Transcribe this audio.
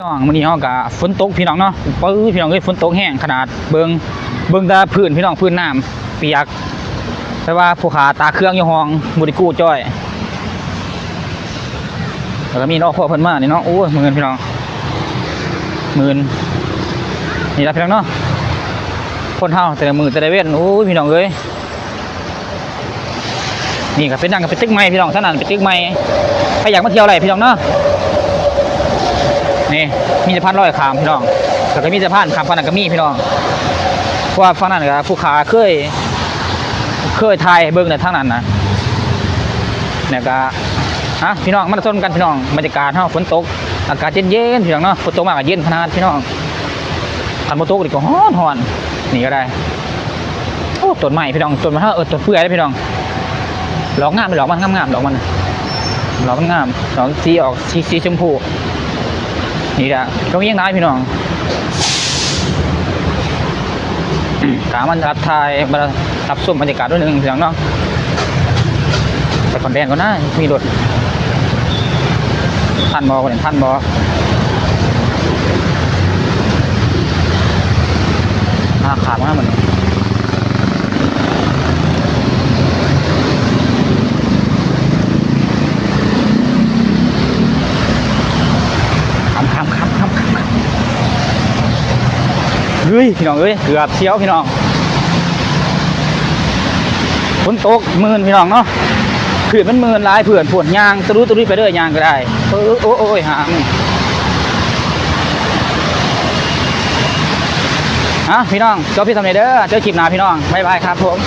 น้องวันนี้เขากะฝนตกพี่น้องเนาะพี่น้องเอ้ยฝนตกแห้งขนาดเบิ่งแต่พื้นพี่น้องพื้นน้ำเปียกแต่ว่าผู้ขาตาเครื่องอยู่ห้องบริกู้จ้อยแล้วก็มีน้องพ่อเพิ่นมานี่เนาะโอ้ยมื่นพี่น้องมื่นนี่ละพี่น้องเนาะคนเฮาแต่ละมือแต่ละเว้นโอ้ยพี่น้องเอ้ยนี่ก็เป็นนั่งก็เป็นตึกใหม่พี่น้องท่านั้นเป็นตึกใหม่ใครอยากมาเที่ยวอะไรพี่น้องเนาะนี่มีสะพานลอยข้ามพี่น้องแล้วก็มีสะพานข้ามฝั่งนั้นก็มีพี่น้องเพราะว่าฝั่งนั้นก็ผู้ขาเคยถ่ายเบิ่งในทางนั้นนะเนี่ยก็พี่น้องมาชมกันพี่น้องบรรยากาศเฮาฝนตกอากาศเย็นๆพี่น้องเนาะฝนตกมากก็เย็นขนาดพี่น้องคันบ่ตกนี่ก็ร้อนนี่ก็ได้โอ้ต้นไม้พี่น้องต้นมันต้นเปื่อยได้พี่น้องดอกงามไปดอกมันงามๆดอกมันงามดอกสีออกสีชมพูนี่แหละตรงนี้ยังไงพี่น้องกามันรับทายมารับชมบรรยากาศด้วยหนึ่งพี่น้องเนาะไปก่อนแดนก่อนนะมีรถท่านบอคนเห็นท่านบอขาดมากเหมือนเฮ้ยพี่น้องเอ้ยเกือบเชี่ยวพี่น้องฝนตกมื่นพี่น้องเนาะคือมันมื่นลายเผื่อนผวนยางตะลุไปเรื่อยยางก็ได้โอ้ยหางพี่น้องเจ้าพี่ทำไรเด้อเจ้าคลิปหน้าพี่น้องบ๊ายบายครับผม